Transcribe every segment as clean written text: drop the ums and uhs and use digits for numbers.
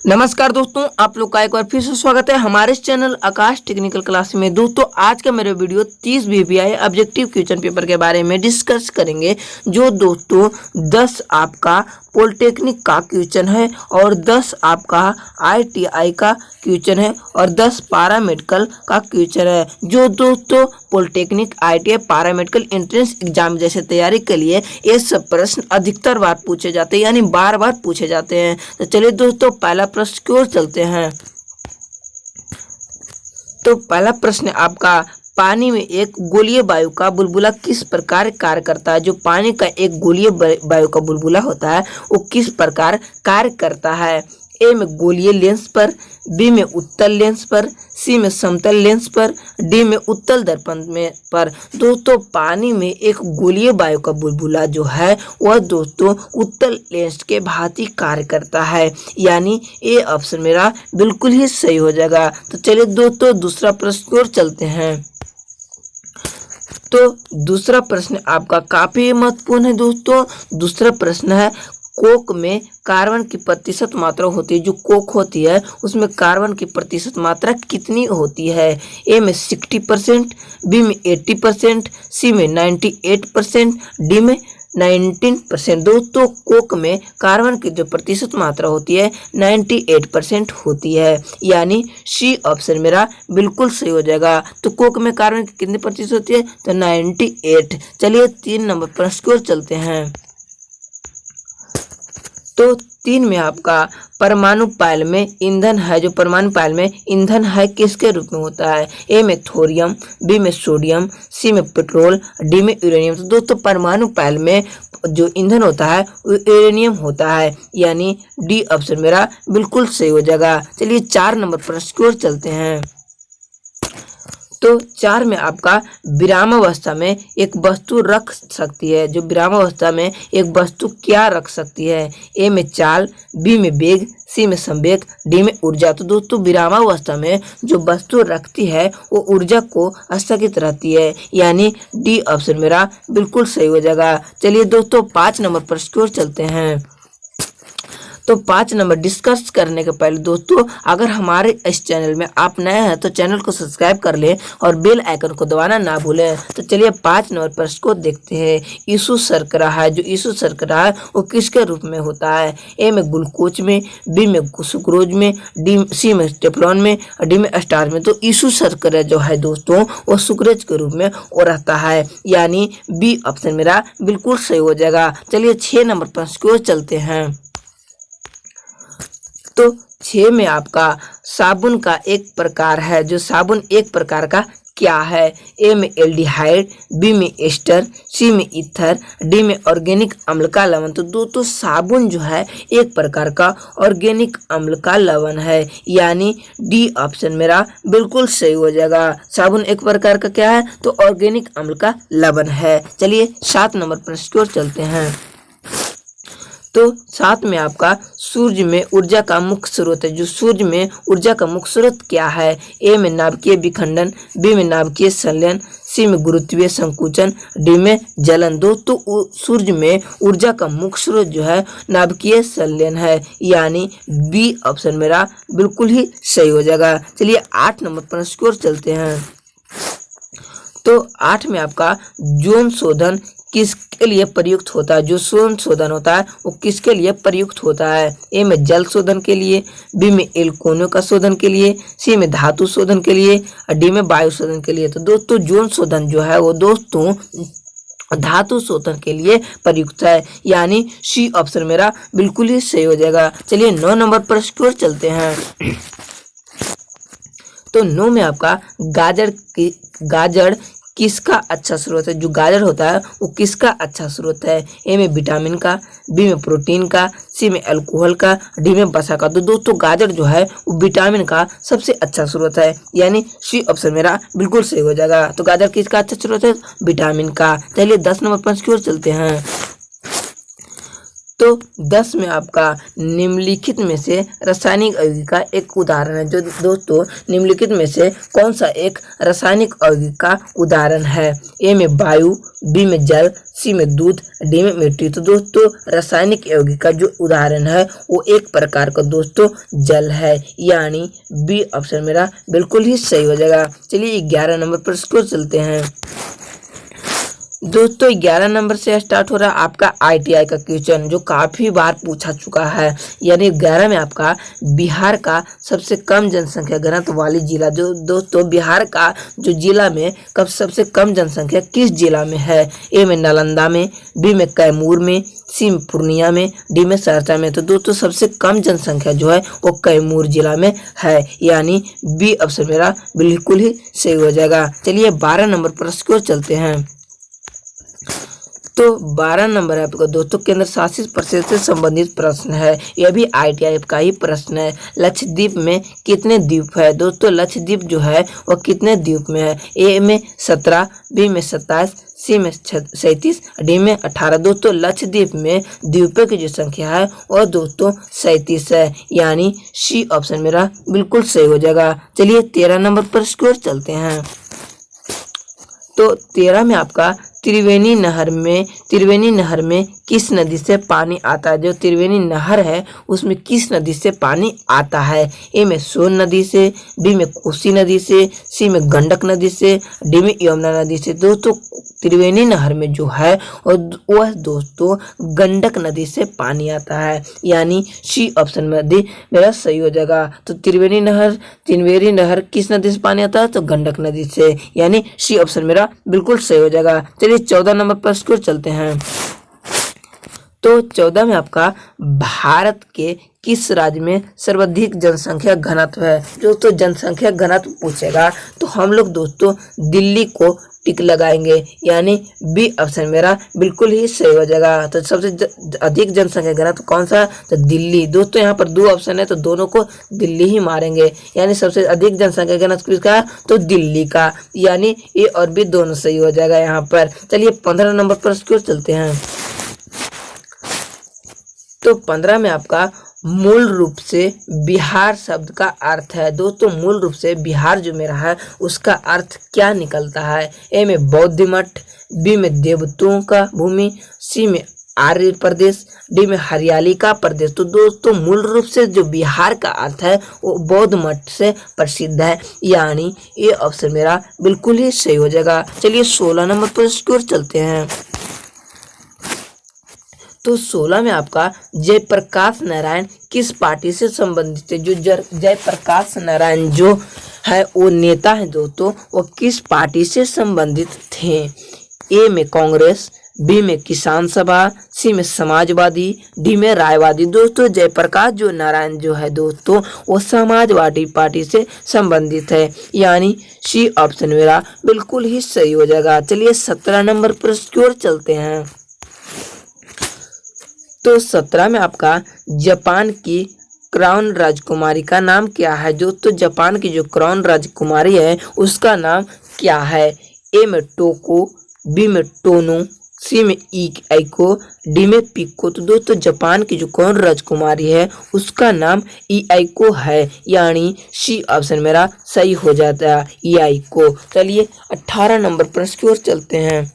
नमस्कार दोस्तों, आप लोग का एक बार फिर से स्वागत है हमारे इस चैनल आकाश टेक्निकल क्लास में। दोस्तों आज का मेरा video 30 BPI objective question paper के बारे में डिस्कस करेंगे। जो दोस्तों 10 आपका पॉलिटेक्निक का क्वेश्चन है और 10 आपका आईटीआई का क्वेश्चन है और 10 पैरामेडिकल का क्वेश्चन है। जो दोस्तों polytechnic ITI paramedical entrance exam जैसे तैयारी के लिए ये सब प्रश्न अधिकतर बार पूछे जाते हैं, यानी बार बार पूछे जाते हैं। तो चलिए दोस्तों पहला प्रश्न की ओर चलते हैं। तो पहला प्रश्न आपका, पानी में एक गोलीय वायु का बुलबुला किस प्रकार कार्य करता है। जो पानी का एक गोलीय वायु का बुलबुला होता है वो किस प्रकार कार्य करता है। ए में गोलीय लेंस पर, बी में उत्तल लेंस पर, सी में समतल लेंस पर, डी में उत्तल दर्पण में पर। दोस्तों पानी में एक गोलीय वायु का बुलबुला जो है वह दोस्तों उत्तल लेंस के भांति कार्य करता है, यानी ए ऑप्शन मेरा बिल्कुल ही सही हो जाएगा। तो चलिए दोस्तों दूसरा प्रश्न की ओर चलते हैं। तो दूसरा प्रश्न आपका काफी महत्वपूर्ण है दोस्तों। दूसरा प्रश्न है, कोक में कार्बन की प्रतिशत मात्रा होती है। जो कोक होती है उसमें कार्बन की प्रतिशत मात्रा कितनी होती है। ए में 60%, बी में 80%, सी में 98%, डी में 19%। दोस्तों कोक में कार्बन की जो प्रतिशत मात्रा होती है 98% होती है, यानी सी ऑप्शन मेरा बिल्कुल सही हो जाएगा। तो कोक में कार्बन की कितनी प्रतिशत होती है, तो 98। चलिए 3 नंबर प्रश्न की ओर चलते हैं। तो 3 में आपका परमाणु पायल में ईंधन है। जो परमाणु पायल में ईंधन है किसके रूप में होता है। ए में थोरियम, बी में सोडियम, सी में पेट्रोल, डी में यूरेनियम। तो दोस्तों परमाणु पायल में जो ईंधन होता है वो यूरेनियम होता है, यानी डी ऑप्शन मेरा बिल्कुल सही हो जाएगा। चलिए 4 नंबर प्रश्न की ओर चलते हैं। तो 4 में आपका विरामावस्था में एक वस्तु रख सकती है। जो विरामावस्था में एक वस्तु क्या रख सकती है। ए में चाल, बी में वेग, सी में संवेग, डी में ऊर्जा। तो दोस्तों विरामावस्था में जो वस्तु रखती है वो ऊर्जा को स्थगित रहती है, यानी डी ऑप्शन मेरा बिल्कुल सही हो जाएगा। चलिए दोस्तों 5 नंबर प्रश्न की ओर चलते हैं। तो 5 नंबर डिस्कस करने के पहले दोस्तों अगर हमारे इस चैनल में आप नए हैं तो चैनल को सब्सक्राइब कर लें और बेल आइकन को दबाना ना भूलें। तो चलिए 5 नंबर प्रश्न को देखते हैं। यीशु शर्करा है। जो यीशु शर्करा है वो किसके रूप में होता है। ए में ग्लूकोज में, बी में सुक्रोज में, सी में टेफ्लॉन में, डी में स्टार्च में। तो यीशु शर्करा जो है दोस्तों वो सुक्रोज के रूप में वो रहता है, यानी बी ऑप्शन मेरा बिल्कुल सही हो जाएगा। चलिए 6 नंबर प्रश्न की ओर चलते हैं। तो 6 में आपका साबुन का एक प्रकार है। जो साबुन एक प्रकार का क्या है। ए में एल्डिहाइड, बी में एस्टर, सी में ईथर, डी में ऑर्गेनिक अम्ल का लवण। तो दोस्तों साबुन जो है एक प्रकार का ऑर्गेनिक अम्ल का लवण है, यानी डी ऑप्शन मेरा बिल्कुल सही हो जाएगा। साबुन एक प्रकार का क्या है, तो ऑर्गेनिक अम्ल का लवण है। चलिए 7 नंबर प्रश्न की ओर चलते हैं। तो 7 में आपका सूर्य में ऊर्जा का मुख्य स्रोत है। जो सूर्य में ऊर्जा का मुख्य स्रोत क्या है। ए में नाभिकीय विखंडन, बी में नाभिकीय संलयन, सी में गुरुत्वीय संकुचन, डी में जलन। दोस्तों सूर्य में ऊर्जा का मुख्य स्रोत जो है नाभिकीय संलयन है, यानी बी ऑप्शन मेरा बिल्कुल ही सही हो जाएगा। चलिए 8 नंबर प्रश्न की ओर चलते हैं। तो 8 में आपका यौन शोधन किसके लिए प्रयुक्त होता है। जो यौन शोधन होता है वो किसके लिए प्रयुक्त होता है। ए में जल शोधन के लिए, बी में एल्कोनों का शोधन के लिए, सी में धातु शोधन के लिए और डी में वायु शोधन के लिए। तो दोस्तों यौन शोधन जो है वो दोस्तों धातु शोधन के लिए प्रयुक्त है, यानी सी ऑप्शन मेरा बिल्कुल ही सही हो जाएगा। चलिए 9 नंबर प्रश्न की ओर चलते हैं। तो 9 में आपका गाजर किसका अच्छा स्रोत है। जो गाजर होता है वो किसका अच्छा स्रोत है। ए में विटामिन का, बी में प्रोटीन का, सी में अल्कोहल का, डी में वसा का। तो दोस्तों गाजर जो है वो विटामिन का सबसे अच्छा स्रोत है, यानी सी ऑप्शन मेरा बिल्कुल सही हो जाएगा। तो गाजर किसका अच्छा स्रोत है, विटामिन का। चलिए 10 नंबर प्रश्न की ओर चलते हैं। तो 10 में आपका निम्नलिखित में से रासायनिक यौगिक का एक उदाहरण है। जो दोस्तों निम्नलिखित में से कौन सा एक रासायनिक यौगिक का उदाहरण है? ए में वायु, बी में जल, सी में दूध, डी में मिट्टी। तो दोस्तों रासायनिक यौगिक का जो उदाहरण है वो एक प्रकार का दोस्तों जल है, यानी बी ऑप्शन मेरा बिल्कुल ही सही हो जाएगा। चलिए 11 नंबर पर इसको चलते हैं। दोस्तों 11 नंबर से स्टार्ट हो रहा है आपका ITI का क्वेश्चन, जो काफी बार पूछा चुका है। यानी 11 में आपका बिहार का सबसे कम जनसंख्या घनत्व वाली जिला, जो दोस्तों बिहार का जो जिला में कब सबसे कम जनसंख्या किस जिला में है? ए में नालंदा में, बी में कैमूर में, सी में पूर्णिया में, डी में सहरसा में। तो दोस्तों सबसे कम जनसंख्या जो है वो कैमूर जिला में है, यानी बी ऑप्शन मेरा बिल्कुल ही सही हो जाएगा। चलिए 12 नंबर पर इसको चलते हैं। तो 12 नंबर है आपका दोस्तों केंद्र शासित प्रदेश से संबंधित प्रश्न है। यह भी ITI का ही प्रश्न है। लक्षद्वीप में कितने द्वीप है? दोस्तों लक्षद्वीप जो है वो कितने द्वीप में है? ए में 17, बी में 27, सी में 37, डी में 18। दोस्तों लक्षद्वीप में द्वीपों की जो संख्या है वो दोस्तों 37 है, यानी सी ऑप्शन मेरा बिल्कुल सही हो जाएगा। चलिए 13 नंबर पर स्कोर चलते हैं। तो 13 में आपका त्रिवेणी नहर में किस नदी से पानी आता है? जो त्रिवेणी नहर है उसमें किस नदी से पानी आता है? ए में सोन नदी से, बी में कोसी नदी से, सी में गंडक नदी से, डी में यमुना नदी से। दोस्तों त्रिवेणी नहर में जो है वह दोस्तों गंडक नदी से पानी आता है, यानी सी ऑप्शन में मेरा सही हो जाएगा। तो त्रिवेणी नहर किस नदी से पानी आता है? तो गंडक नदी से, यानी सी ऑप्शन मेरा बिल्कुल सही हो जाएगा। चलिए 14 नंबर पर स्कोर चलते हैं। तो 14 में आपका भारत के किस राज्य में सर्वाधिक जनसंख्या घनत्व है? दोस्तों जनसंख्या घनत्व पूछेगा तो हम लोग दोस्तों दिल्ली को टिक लगाएंगे, यानी बी ऑप्शन मेरा बिल्कुल ही सही हो जाएगा। तो सबसे अधिक जनसंख्या घनत्व कौन सा? तो दिल्ली। दोस्तों यहाँ पर 2 ऑप्शन है तो दोनों को दिल्ली ही मारेंगे, यानी सबसे अधिक जनसंख्या घनत्व किसका? तो दिल्ली का, यानी ए और बी दोनों सही हो जाएगा यहाँ पर। चलिए 15 नंबर पर स्कोर चलते हैं। तो 15 में आपका मूल रूप से बिहार शब्द का अर्थ है। दोस्तों मूल रूप से बिहार जो मेरा है उसका अर्थ क्या निकलता है? ए में बौद्ध मठ, बी में देवताओं का भूमि, सी में आर्य प्रदेश, डी में हरियाली का प्रदेश। तो दोस्तों मूल रूप से जो बिहार का अर्थ है वो बौद्ध मठ से प्रसिद्ध है, यानी ये ऑप्शन मेरा बिल्कुल ही सही हो जाएगा। चलिए 16 नंबर पर स्कोर चलते हैं। तो 16 में आपका जयप्रकाश नारायण किस पार्टी से संबंधित है? जो जयप्रकाश नारायण जो है वो नेता है दोस्तों, वो किस पार्टी से संबंधित थे? ए में कांग्रेस, बी में किसान सभा, सी में समाजवादी, डी में रायवादी। दोस्तों जयप्रकाश जो नारायण जो है दोस्तों वो समाजवादी पार्टी से संबंधित है, यानी सी ऑप्शन मेरा बिल्कुल ही सही हो जाएगा। चलिए 17 नंबर पर स्कोर चलते हैं। तो 17 में आपका जापान की क्राउन राजकुमारी का नाम क्या है? दोस्तों जापान की जो क्राउन राजकुमारी है उसका नाम क्या है? ए में टोको, बी में टोनो, सी में आइको, डी में पिको। तो दोस्तों जापान की जो क्राउन राजकुमारी है उसका नाम आइको है, यानी सी ऑप्शन मेरा सही हो जाता है आइको। चलिए 18 नंबर पर स्कोर चलते हैं।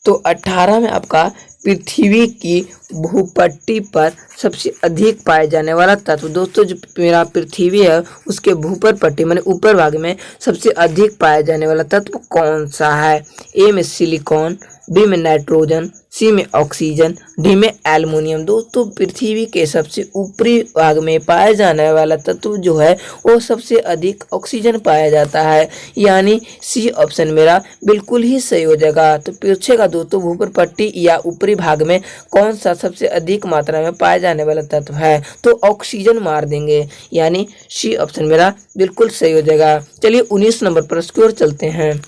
तो 18 में आपका पृथ्वी की भूपट्टी पर सबसे अधिक पाए जाने वाला तत्व। दोस्तों जो मेरा पृथ्वी है उसके भूपर पट्टी माने ऊपर भाग में सबसे अधिक पाया जाने वाला तत्व कौन सा है? ए में सिलिकॉन, बी में नाइट्रोजन, सी में ऑक्सीजन, डी में एल्युमिनियम। दोस्तों पृथ्वी के सबसे ऊपरी भाग में पाया जाने वाला तत्व जो है वो सबसे अधिक ऑक्सीजन पाया जाता है, यानी सी ऑप्शन मेरा बिल्कुल ही सही हो जाएगा। तो पूछेगा दोस्तों ऊपर पट्टी या ऊपरी भाग में कौन सा सबसे अधिक मात्रा में पाया जाने वाला तत्व है? तो ऑक्सीजन मार देंगे, यानी सी ऑप्शन मेरा बिल्कुल सही हो जाएगा। चलिए 19 नंबर पर स्कोर चलते हैं।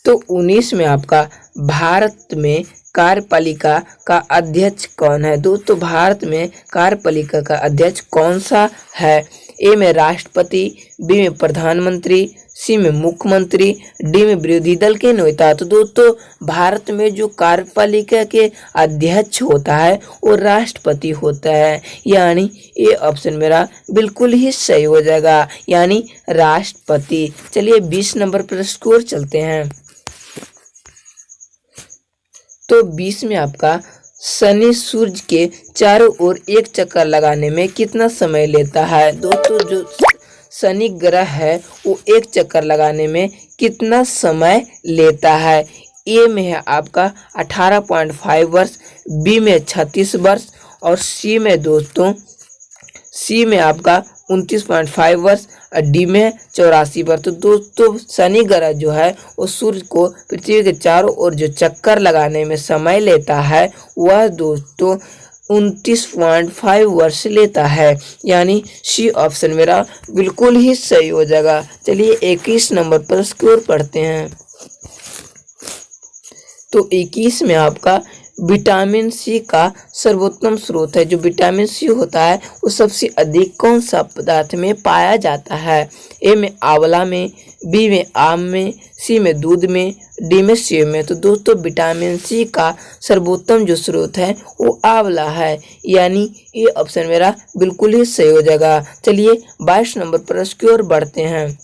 तो 19 में आपका भारत में कार्यपालिका का अध्यक्ष कौन है? दोस्तों भारत में कार्यपालिका का अध्यक्ष कौन सा है? ए में राष्ट्रपति, बी में प्रधानमंत्री, सी में मुख्यमंत्री, डी में विरोधी दल के नेता। तो दोस्तों भारत में जो कार्यपालिका के अध्यक्ष होता है वो राष्ट्रपति होता है, यानी ये ऑप्शन मेरा बिल्कुल ही सही हो जाएगा, यानी राष्ट्रपति। चलिए 20 नंबर पर स्कोर चलते हैं। तो 20 में आपका शनि सूर्य के चारों ओर एक चक्कर लगाने में कितना समय लेता है। दोस्तों जो शनि ग्रह है वो एक चक्कर लगाने में कितना समय लेता है। ए में है आपका 18.5 वर्ष, बी में 36 वर्ष और सी में आपका 29.5 वर्ष और डी में 84 वर्ष। तो दोस्तों शनि ग्रह जो है वो सूर्य को पृथ्वी के चारों ओर जो चक्कर लगाने में समय लेता है वह दोस्तों 29.5 वर्ष लेता है, यानी सी ऑप्शन मेरा बिल्कुल ही सही हो जाएगा। चलिए 21 नंबर पर स्कोर पढ़ते हैं। तो 21 में आपका विटामिन सी का सर्वोत्तम स्रोत है। जो विटामिन सी होता है वो सबसे अधिक कौन सा पदार्थ में पाया जाता है। ए में आंवला में, बी में आम में, सी में दूध में, डी में सेब में। तो दोस्तों विटामिन सी का सर्वोत्तम जो स्रोत है वो आंवला है, यानी ये ऑप्शन मेरा बिल्कुल ही सही हो जाएगा। चलिए 22 नंबर पर स्कोर बढ़ते हैं।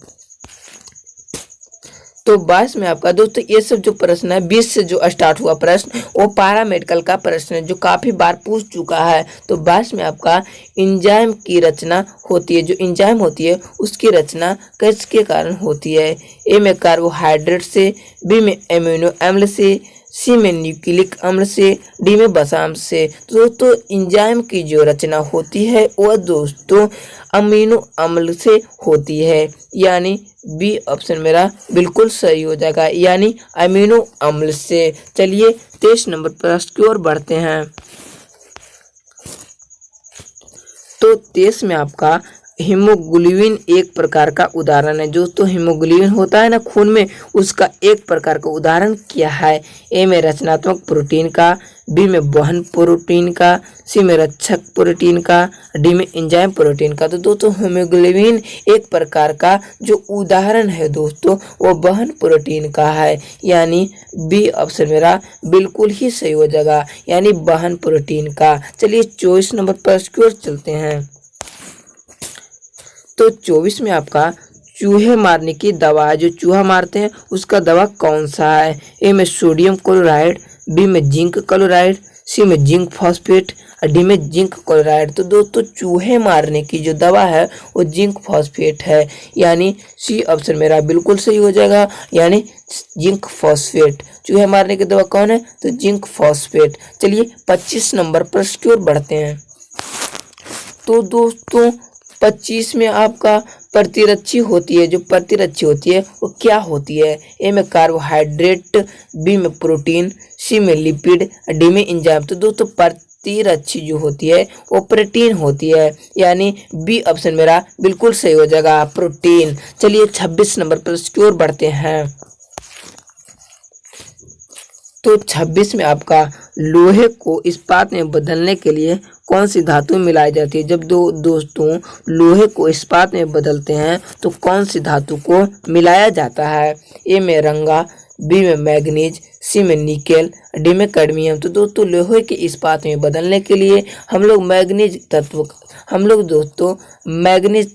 तो 22 में आपका दोस्तों ये सब जो प्रश्न है 20 से जो स्टार्ट हुआ प्रश्न वो पैरामेडिकल का प्रश्न है जो काफ़ी बार पूछ चुका है। तो 22 में आपका एंजाइम की रचना होती है। जो एंजाइम होती है उसकी रचना किसके कारण होती है। ए में कार्बोहाइड्रेट से, बी में एमिनो अम्ल से, सी में न्यूक्लिक अम्ल से, डी में वसा से। तो दोस्तों एंजाइम की जो रचना होती है वह दोस्तों अमीनो अम्ल से होती है, यानी बी ऑप्शन मेरा बिल्कुल सही हो जाएगा, यानी अमीनो अम्ल से। चलिए 23 नंबर पर स्कोर बढ़ते हैं। तो 23 में आपका हीमोग्लोबिन एक प्रकार का उदाहरण है। दोस्तों हीमोग्लोबिन होता है ना खून में, उसका एक प्रकार का उदाहरण क्या है। ए में रचनात्मक प्रोटीन का, बी में वहन प्रोटीन का, सी में रक्षक प्रोटीन का, डी में एंजाइम प्रोटीन का। तो दोस्तों हीमोग्लोबिन एक प्रकार का जो उदाहरण है दोस्तों वो वहन प्रोटीन का है, यानी बी ऑप्शन मेरा बिल्कुल ही सही हो जाएगा, यानी वहन प्रोटीन का। चलिए 24 नंबर पर स्कोर चलते हैं। तो 24 में आपका चूहे मारने की दवा है। जो चूहा मारते हैं उसका दवा कौन सा है। ए में सोडियम क्लोराइड, बी में जिंक क्लोराइड, सी में जिंक फॉस्फेट और डी में जिंक क्लोराइड। तो दोस्तों चूहे मारने की जो दवा है वो जिंक फॉस्फेट है, यानी सी ऑप्शन मेरा बिल्कुल सही हो जाएगा, यानी जिंक फॉस्फेट। चूहे मारने की दवा कौन है तो जिंक फॉस्फेट। चलिए 25 नंबर पर स्कोर बढ़ते हैं। तो दोस्तों 25 में आपका प्रतिरक्षी होती है। जो प्रतिरक्षी होती है वो क्या होती है। ए में कार्बोहाइड्रेट, बी में प्रोटीन, सी में लिपिड, डी में एंजाइम। तो दोस्तों प्रतिरक्षी जो होती है वो प्रोटीन होती है, यानी बी ऑप्शन मेरा बिल्कुल सही हो जाएगा, प्रोटीन। चलिए 26 नंबर पर स्कोर बढ़ते हैं। तो 26 में आपका लोहे को इस्पात में बदलने के लिए कौन सी धातु मिलाई जाती है। जब दोस्तों लोहे को इस्पात में बदलते हैं तो कौन सी धातु को मिलाया जाता है। ए में रंगा, बी में मैग्नीज, सी में निकेल, डी में कैडमियम। तो दोस्तों लोहे के इस्पात में बदलने के लिए हम लोग मैग्नीज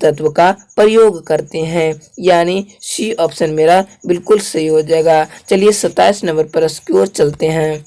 तत्व का प्रयोग करते हैं, यानी सी ऑप्शन मेरा बिल्कुल सही हो जाएगा। चलिए 27 नंबर पर स्कोर चलते हैं।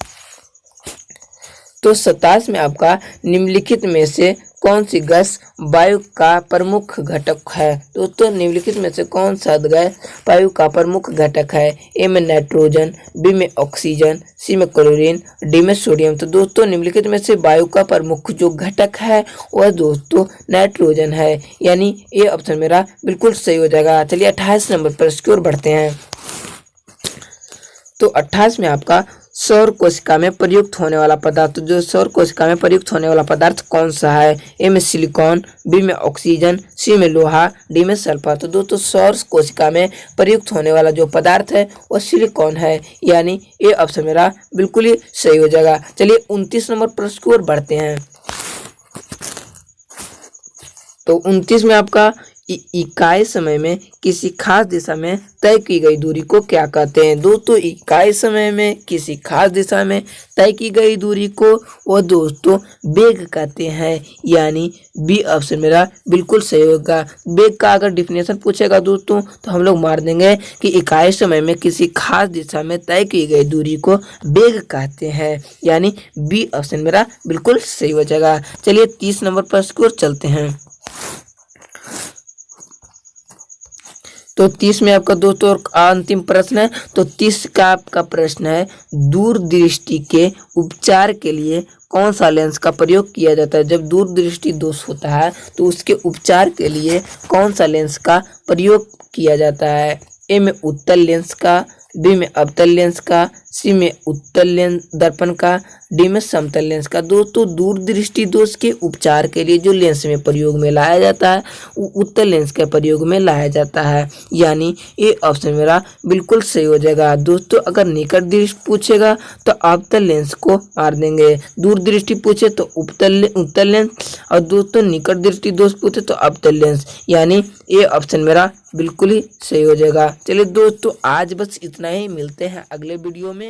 तो 27 में आपका निम्नलिखित में से कौन सी गैस वायु का प्रमुख घटक है। दोस्तों निम्नलिखित में से कौन सा गैस वायु का प्रमुख घटक है। ए में नाइट्रोजन, बी में ऑक्सीजन, सी में क्लोरीन, डी में सोडियम। तो दोस्तों निम्नलिखित में से वायु का प्रमुख जो घटक है वह दोस्तों नाइट्रोजन है, यानी ये ऑप्शन मेरा बिल्कुल सही हो जाएगा। चलिए 28 नंबर पर स्कोर बढ़ते हैं। तो 28 में आपका सौर कोशिका में प्रयुक्त होने वाला पदार्थ। जो सौर कोशिका में प्रयुक्त होने वाला पदार्थ कौन सा है। ए में सिलिकॉन, बी में ऑक्सीजन, सी में लोहा, डी में सल्फर। तो दोस्तों सौर कोशिका में प्रयुक्त होने वाला जो पदार्थ है वो सिलिकॉन है, यानी ये ऑप्शन मेरा बिल्कुल ही सही हो जाएगा। चलिए 29 नंबर पर स्कोर बढ़ते हैं। तो 29 में आपका इकाई समय में किसी खास दिशा में तय की गई दूरी को क्या कहते हैं? दोस्तों इकाई समय में किसी खास दिशा में तय की गई दूरी को वो दोस्तों वेग कहते हैं, यानी बी ऑप्शन मेरा बिल्कुल सही होगा। वेग का अगर डिफिनेशन पूछेगा दोस्तों तो हम लोग मार देंगे कि इकाई समय में किसी खास दिशा में तय की गई दूरी को वेग कहते हैं, यानी बी ऑप्शन मेरा बिल्कुल सही हो जाएगा। चलिए 30 नंबर पर की ओर चलते हैं। तो 30 में आपका दोस्तों और अंतिम प्रश्न है। तो 30 का आपका प्रश्न है, दूरदृष्टि के उपचार के लिए कौन सा लेंस का प्रयोग किया जाता है? जब दूरदृष्टि दोष होता है तो उसके उपचार के लिए कौन सा लेंस का प्रयोग किया जाता है? ए में उत्तल लेंस का, बी में अवतल लेंस का, सी में उत्तल लेंस दर्पण का, डी में समतल लेंस का। दोस्तों दूरदृष्टि दोष के उपचार के लिए जो लेंस में प्रयोग में लाया जाता है वो उत्तल लेंस के प्रयोग में लाया जाता है, यानी ये ऑप्शन मेरा बिल्कुल सही हो जाएगा। दोस्तों अगर निकट दृष्टि पूछेगा तो अवतल लेंस को मार देंगे, दूरदृष्टि पूछे तो उत्तल लेंस, और दोस्तों निकट दृष्टि दोष पूछे तो अवतल लेंस, यानी ये ऑप्शन मेरा बिल्कुल ही सही हो जाएगा। चलिए दोस्तों आज बस इतना ही, मिलते हैं अगले वीडियो में।